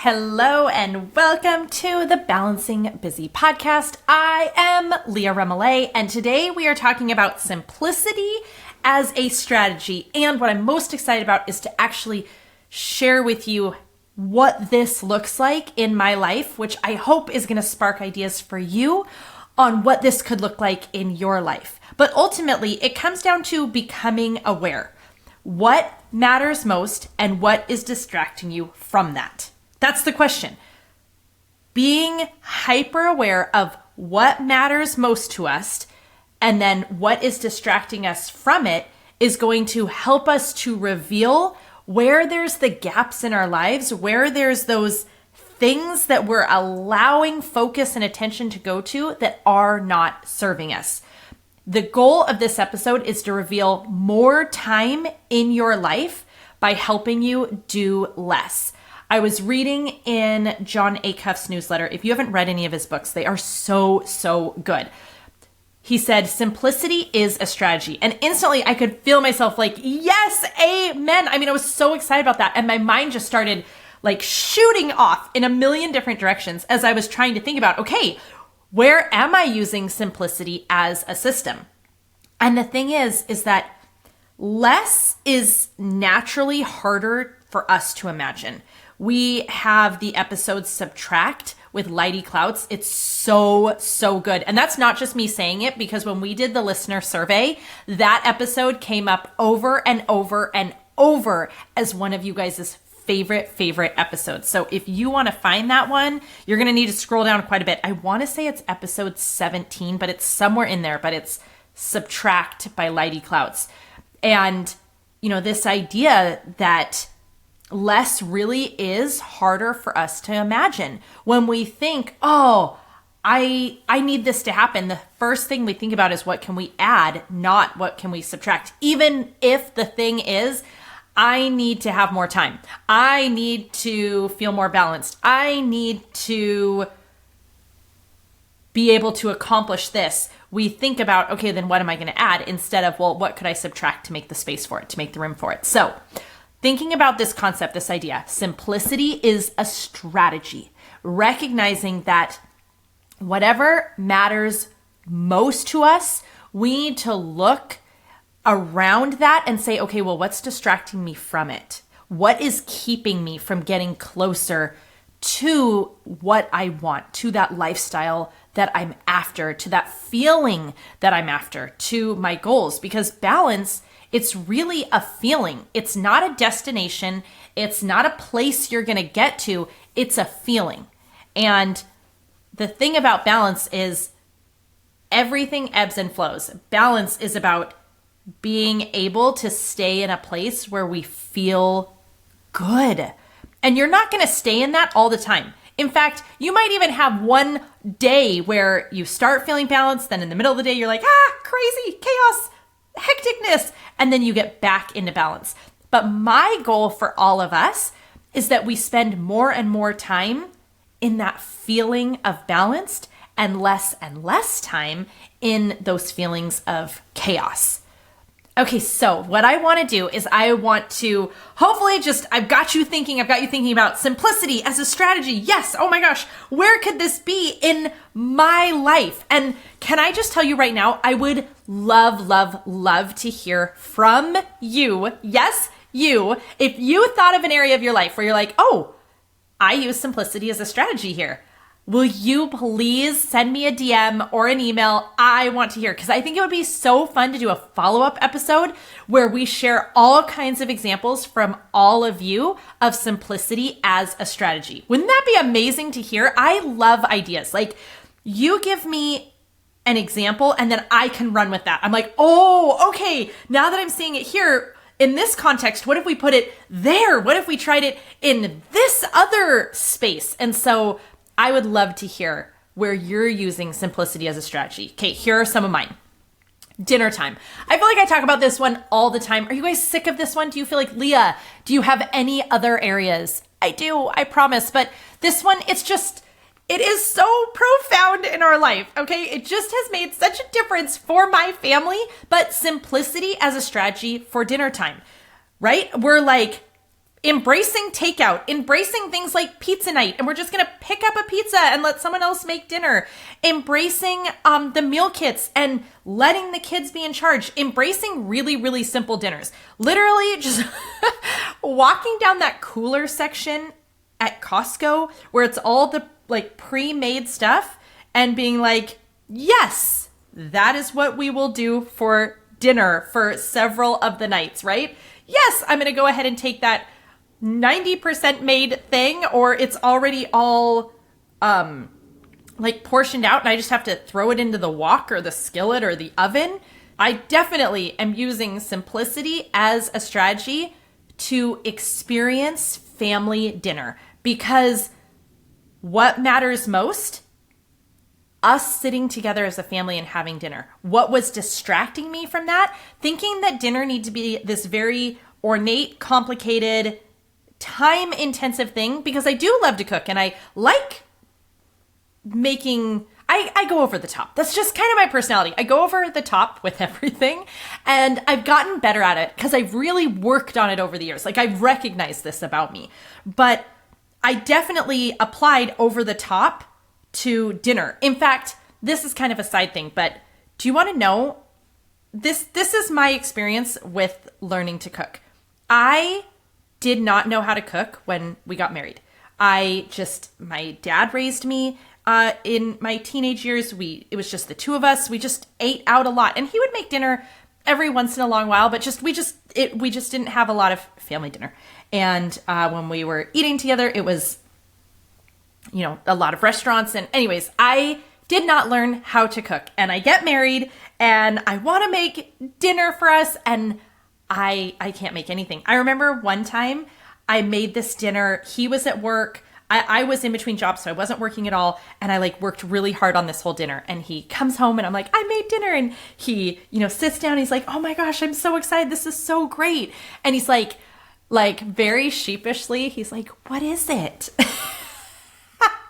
Hello and welcome to the Balancing Busy podcast. I am Leah Remillet, and today we are talking about simplicity as a strategy. And what I'm most excited about is to actually share with you what this looks like in my life, which I hope is going to spark ideas for you on what this could look like in your life. But ultimately, it comes down to becoming aware. What matters most and what is distracting you from that? That's the question. Being hyper aware of what matters most to us and then what is distracting us from it is going to help us to reveal where there's the gaps in our lives, where there's those things that we're allowing focus and attention to go to that are not serving us. The goal of this episode is to reveal more time in your life by helping you do less. I was reading in Jon Acuff's newsletter. If you haven't read any of his books, they are so good. He said, simplicity is a strategy. And instantly I could feel myself like, yes, amen. I mean, I was so excited about that. And my mind just started like shooting off in a million different directions as I was trying to think about, okay, where am I using simplicity as a system? And the thing is that less is naturally harder for us to imagine. We have the episode Subtract with Leidy Clouts. It's so good. And that's not just me saying it, because when we did the listener survey, that episode came up over and over and over as one of you guys' favorite episodes. So if you want to find that one, you're going to need to scroll down quite a bit. I want to say it's episode 17, but it's somewhere in there, but it's Subtract by Leidy Clouts. And, this idea that less really is harder for us to imagine. When we think, oh, I need this to happen, the first thing we think about is what can we add, not what can we subtract. Even if the thing is, I need to have more time. I need to feel more balanced. I need to be able to accomplish this. We think about, okay, then what am I going to add? Instead of, well, what could I subtract to make the space for it, to make the room for it? So thinking about this concept, this idea, simplicity is a strategy. Recognizing that whatever matters most to us, we need to look around that and say, okay, well, what's distracting me from it? What is keeping me from getting closer to what I want, to that lifestyle that I'm after, to that feeling that I'm after, to my goals? Because balance, it's really a feeling. It's not a destination. It's not a place you're going to get to. It's a feeling. And the thing about balance is everything ebbs and flows. Balance is about being able to stay in a place where we feel good. And you're not going to stay in that all the time. In fact, you might even have one day where you start feeling balanced, then in the middle of the day, you're like, crazy, chaos, hecticness, and then you get back into balance. But my goal for all of us is that we spend more and more time in that feeling of balanced and less time in those feelings of chaos. Okay, so what I want to do is I want to hopefully I've got you thinking about simplicity as a strategy. Yes, oh my gosh, where could this be in my life? And can I just tell you right now, I would love to hear from you. Yes, you. If you thought of an area of your life where you're like, oh, I use simplicity as a strategy here. Will you please send me a DM or an email? I want to hear, because I think it would be so fun to do a follow-up episode where we share all kinds of examples from all of you of simplicity as a strategy. Wouldn't that be amazing to hear? I love ideas. Like, you give me an example and then I can run with that. I'm like, oh, okay, now that I'm seeing it here, in this context, what if we put it there? What if we tried it in this other space? And so I would love to hear where you're using simplicity as a strategy. Okay, here are some of mine. Dinner time. I feel like I talk about this one all the time. Are you guys sick of this one? Do you feel like, Leah, do you have any other areas? I do, I promise. But this one, it is so profound in our life, okay? It just has made such a difference for my family, but simplicity as a strategy for dinner time, right? We're like, embracing takeout, embracing things like pizza night, and we're just going to pick up a pizza and let someone else make dinner, embracing the meal kits and letting the kids be in charge, embracing really, really simple dinners. Literally just walking down that cooler section at Costco where it's all the like pre-made stuff and being like, yes, that is what we will do for dinner for several of the nights, right? Yes, I'm going to go ahead and take that 90% made thing, or it's already all like portioned out and I just have to throw it into the wok or the skillet or the oven. I definitely am using simplicity as a strategy to experience family dinner, because what matters most? Us sitting together as a family and having dinner. What was distracting me from that? Thinking that dinner needs to be this very ornate, complicated, time-intensive thing, because I do love to cook and I like making, I go over the top. That's just kind of my personality. I go over the top with everything, and I've gotten better at it because I've really worked on it over the years. Like, I recognize this about me, but I definitely applied over the top to dinner. In fact, this is kind of a side thing, but do you want to know, this is my experience with learning to cook. I did not know how to cook when we got married. My dad raised me in my teenage years. It was just the two of us. We just ate out a lot, and he would make dinner every once in a long while, but we just didn't have a lot of family dinner. And when we were eating together, it was, a lot of restaurants. And anyways, I did not learn how to cook, and I get married and I want to make dinner for us, and I can't make anything. I remember one time I made this dinner. He was at work. I was in between jobs, so I wasn't working at all. And I worked really hard on this whole dinner. And he comes home and I'm like, I made dinner. And he, sits down. He's like, oh my gosh, I'm so excited. This is so great. And he's like very sheepishly, he's like, what is it?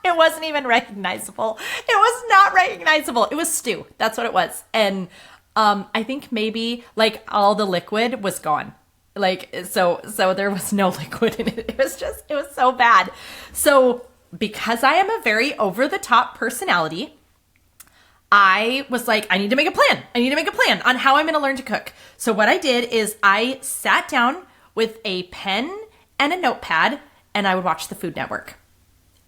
It wasn't even recognizable. It was not recognizable. It was stew. That's what it was. And I think maybe all the liquid was gone. So there was no liquid in it. It was so bad. So because I am a very over the top personality, I was like, I need to make a plan. I need to make a plan on how I'm going to learn to cook. So what I did is I sat down with a pen and a notepad and I would watch the Food Network.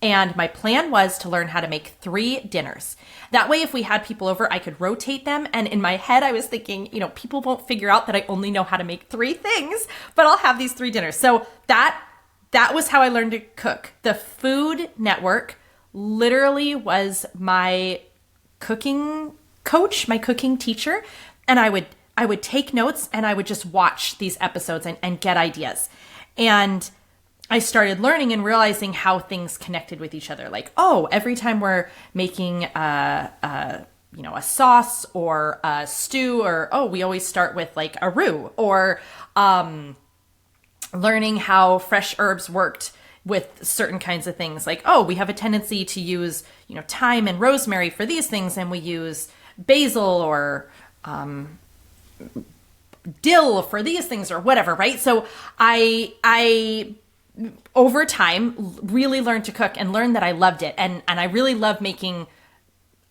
And my plan was to learn how to make 3 dinners. That way, if we had people over, I could rotate them. And in my head, I was thinking, people won't figure out that I only know how to make 3 things, but I'll have these 3 dinners. So that was how I learned to cook. The Food Network literally was my cooking coach, my cooking teacher. And I would take notes and I would just watch these episodes and get ideas. And I started learning and realizing how things connected with each other. Every time we're making a sauce or a stew, or we always start with a roux, or learning how fresh herbs worked with certain kinds of things. We have a tendency to use thyme and rosemary for these things, and we use basil or dill for these things, or whatever, right? So I over time really learned to cook and learned that I loved it. And I really love making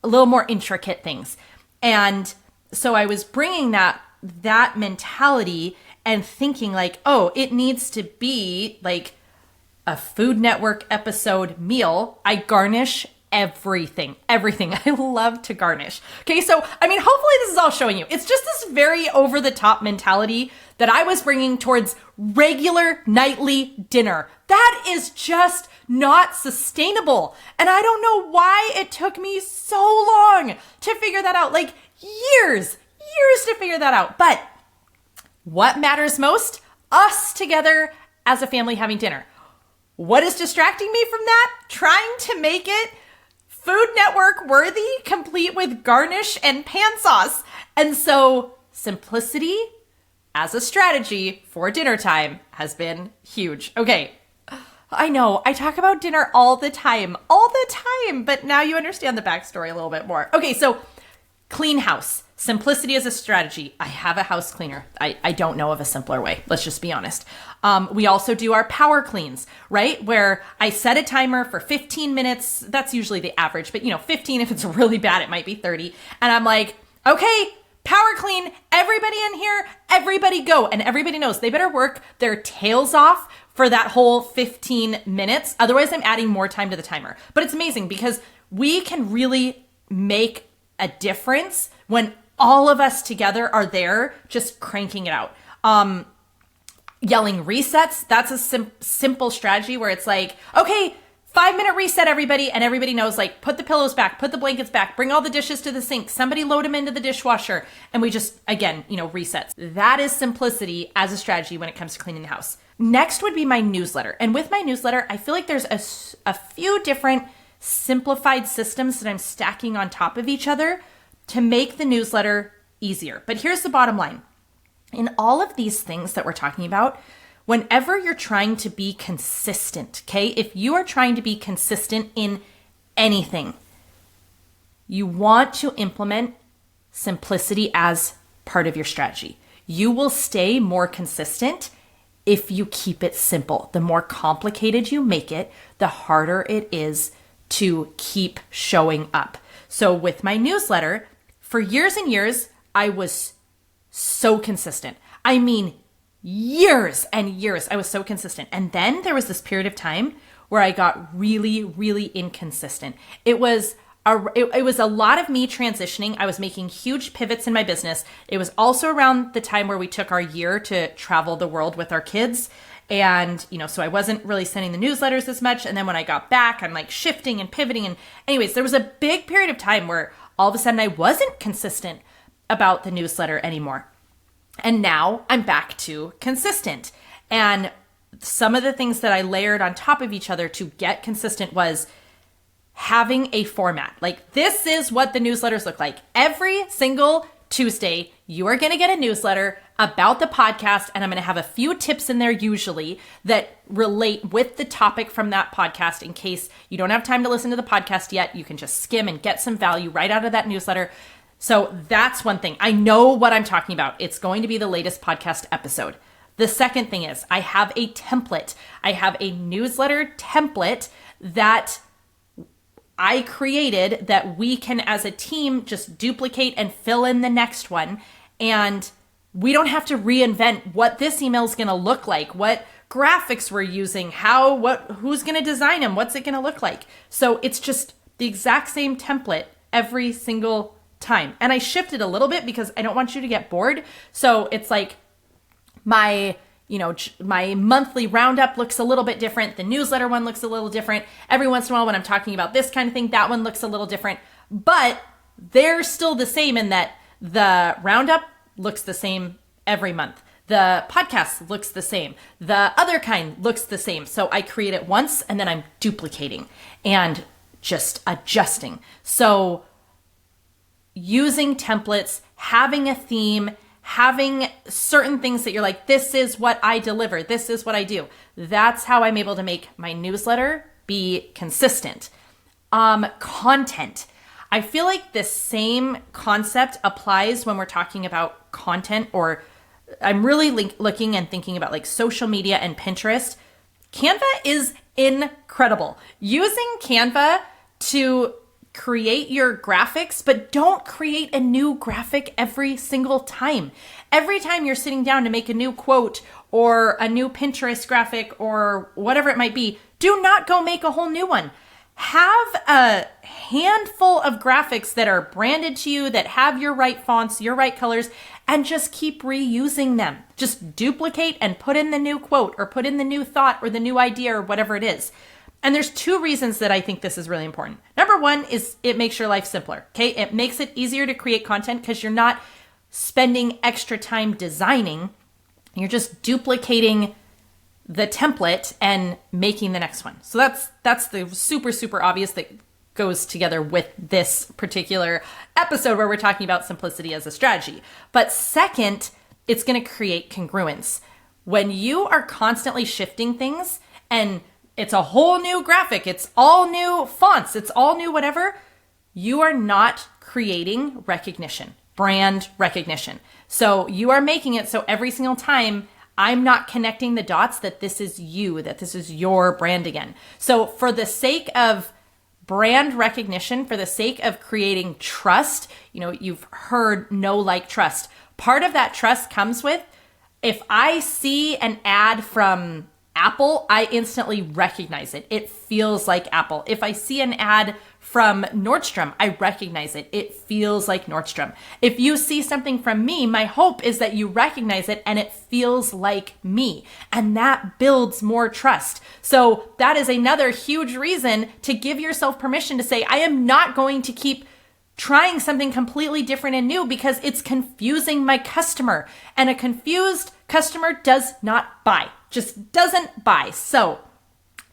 a little more intricate things. And so I was bringing that mentality and thinking it needs to be a Food Network episode meal. I garnish everything. I love to garnish. Okay. So, hopefully this is all showing you. It's just this very over the top mentality that I was bringing towards regular nightly dinner. That is just not sustainable. And I don't know why it took me so long to figure that out. Years to figure that out. But what matters most? Us together as a family having dinner. What is distracting me from that? Trying to make it Food Network worthy, complete with garnish and pan sauce. And so simplicity as a strategy for dinner time has been huge. Okay, I know I talk about dinner all the time, but now you understand the backstory a little bit more. Okay, so clean house, Simplicity as a strategy. I have a house cleaner. I don't know of a simpler way. Let's just be honest. We also do our power cleans, right? Where I set a timer for 15 minutes. That's usually the average, but 15, if it's really bad, it might be 30. And I'm like, okay, power clean, everybody in here, everybody go. And everybody knows they better work their tails off for that whole 15 minutes. Otherwise, I'm adding more time to the timer. But it's amazing because we can really make a difference when all of us together are there just cranking it out. Yelling resets, that's a simple strategy where it's like, okay, 5-minute reset, everybody. And everybody knows, like, put the pillows back, put the blankets back, bring all the dishes to the sink, somebody load them into the dishwasher. And we just, again, resets. That is simplicity as a strategy when it comes to cleaning the house. Next would be my newsletter. And with my newsletter, I feel like there's a few different simplified systems that I'm stacking on top of each other to make the newsletter easier. But here's the bottom line. In all of these things that we're talking about, whenever you're trying to be consistent, okay? If you are trying to be consistent in anything, you want to implement simplicity as part of your strategy. You will stay more consistent if you keep it simple. The more complicated you make it, the harder it is to keep showing up. So with my newsletter, for years and years, I was so consistent. I mean, years and years, I was so consistent. And then there was this period of time where I got really, really inconsistent. It was a lot of me transitioning. I was making huge pivots in my business. It was also around the time where we took our year to travel the world with our kids. And, so I wasn't really sending the newsletters as much. And then when I got back, I'm like shifting and pivoting. And anyways, there was a big period of time where all of a sudden I wasn't consistent about the newsletter anymore. And now I'm back to consistent. And some of the things that I layered on top of each other to get consistent was having a format. Like, this is what the newsletters look like. Every single Tuesday, you are going to get a newsletter about the podcast, and I'm going to have a few tips in there usually that relate with the topic from that podcast. In case you don't have time to listen to the podcast yet, you can just skim and get some value right out of that newsletter. So that's one thing. I know what I'm talking about. It's going to be the latest podcast episode. The second thing is I have a template. I have a newsletter template that I created that we can, as a team, just duplicate and fill in the next one. And we don't have to reinvent what this email is going to look like, what graphics we're using, who's going to design them, what's it going to look like. So it's just the exact same template every single time. And I shifted a little bit because I don't want you to get bored. So it's like my monthly roundup looks a little bit different. The newsletter one looks a little different. Every once in a while when I'm talking about this kind of thing, that one looks a little different. But they're still the same in that the roundup looks the same every month. The podcast looks the same. The other kind looks the same. So I create it once and then I'm duplicating and just adjusting. So using templates, having a theme, having certain things that you're like, this is what I deliver. This is what I do. That's how I'm able to make my newsletter be consistent. Content. I feel like the same concept applies when we're talking about content, or I'm really looking and thinking about like social media and Pinterest. Canva is incredible. Using Canva to create your graphics, but don't create a new graphic every single time. Every time you're sitting down to make a new quote or a new Pinterest graphic or whatever it might be, do not go make a whole new one. Have a handful of graphics that are branded to you, that have your right fonts, your right colors, and just keep reusing them. Just duplicate and put in the new quote or put in the new thought or the new idea or whatever it is. And there's two reasons that I think this is really important. Number one is it makes your life simpler, okay? It makes it easier to create content because you're not spending extra time designing. You're just duplicating the template and making the next one. So that's the super, super obvious that goes together with this particular episode where we're talking about simplicity as a strategy. But second, it's going to create congruence. When you are constantly shifting things and it's a whole new graphic, it's all new fonts, it's all new whatever, you are not creating recognition. brand recognition. So you are making it so every single time I'm not connecting the dots that this is you, that this is your brand again. So for the sake of brand recognition, for the sake of creating trust, you've heard know, like, trust. Part of that trust comes with, if I see an ad from Apple, I instantly recognize it. It feels like Apple. If I see an ad from Nordstrom, I recognize it. It feels like Nordstrom. If you see something from me, my hope is that you recognize it and it feels like me. And that builds more trust. So that is another huge reason to give yourself permission to say, I am not going to keep trying something completely different and new because it's confusing my customer. And a confused customer does not buy, just doesn't buy. So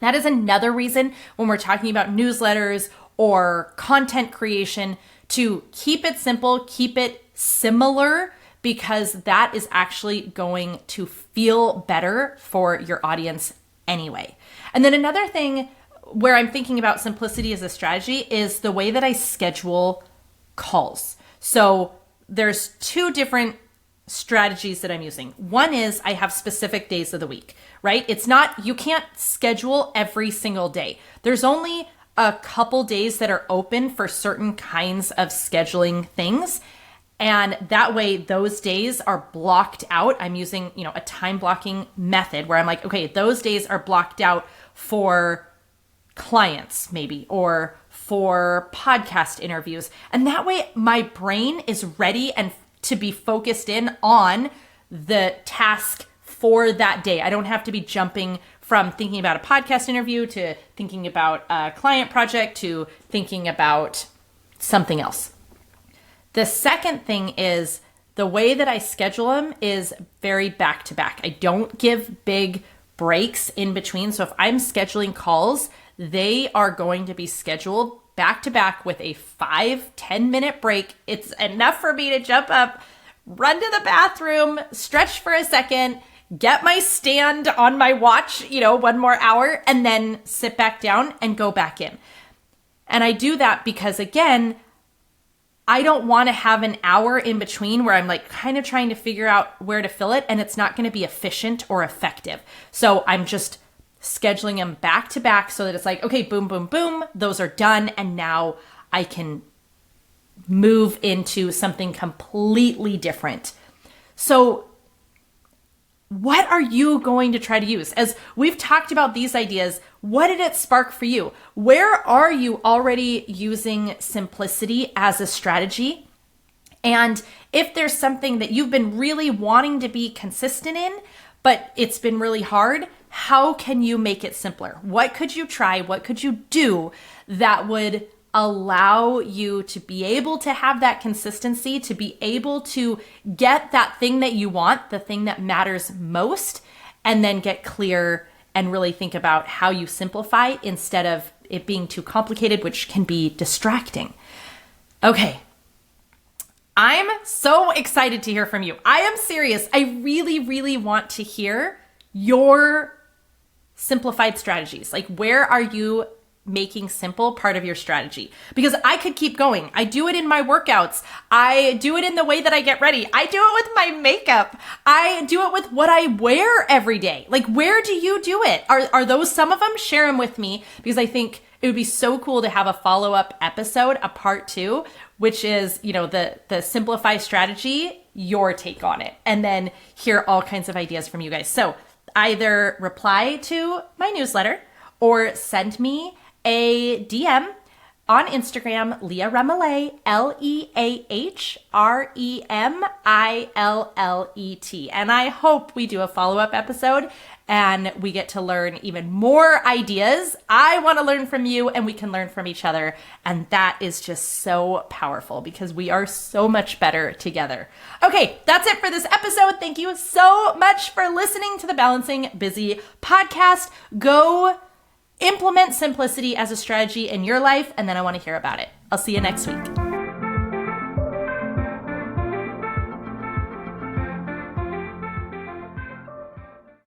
that is another reason when we're talking about newsletters or content creation to keep it simple, keep it similar, because that is actually going to feel better for your audience anyway. And then another thing where I'm thinking about simplicity as a strategy is the way that I schedule calls. So there's two different strategies that I'm using. One is I have specific days of the week, right? It's not, you can't schedule every single day. There's only a couple days that are open for certain kinds of scheduling things. And that way those days are blocked out. I'm using, a time blocking method where I'm like, okay, those days are blocked out for clients maybe, or for podcast interviews. And that way my brain is ready and to be focused in on the task for that day. I don't have to be jumping from thinking about a podcast interview to thinking about a client project to thinking about something else. The second thing is the way that I schedule them is very back to back. I don't give big breaks in between. So if I'm scheduling calls, they are going to be scheduled back to back with a 5-10 minute break. It's enough for me to jump up, run to the bathroom, stretch for a second, get my stand on my watch, one more hour, and then sit back down and go back in. And I do that because, again, I don't want to have an hour in between where I'm like kind of trying to figure out where to fill it, and it's not going to be efficient or effective. So I'm just scheduling them back to back so that it's like, okay, boom, boom, boom, those are done. And now I can move into something completely different. So what are you going to try to use? As we've talked about these ideas, what did it spark for you? Where are you already using simplicity as a strategy? And if there's something that you've been really wanting to be consistent in, but it's been really hard, how can you make it simpler? What could you try? What could you do that would allow you to be able to have that consistency, to be able to get that thing that you want, the thing that matters most, and then get clear and really think about how you simplify instead of it being too complicated, which can be distracting. Okay. I'm so excited to hear from you. I am serious. I really, really want to hear your simplified strategies. Like, where are you making simple part of your strategy? Because I could keep going. I do it in my workouts. I do it in the way that I get ready. I do it with my makeup. I do it with what I wear every day. Like, where do you do it? Are those some of them? Share them with me, because I think it would be so cool to have a follow-up episode, a part 2, which is, the simplify strategy, your take on it, and then hear all kinds of ideas from you guys. So either reply to my newsletter or send me a DM on Instagram, Leah Remillet, LeahRemillet. And I hope we do a follow-up episode and we get to learn even more ideas. I want to learn from you and we can learn from each other. And that is just so powerful because we are so much better together. Okay, that's it for this episode. Thank you so much for listening to the Balancing Busy podcast. Go implement simplicity as a strategy in your life, and then I want to hear about it. I'll see you next week.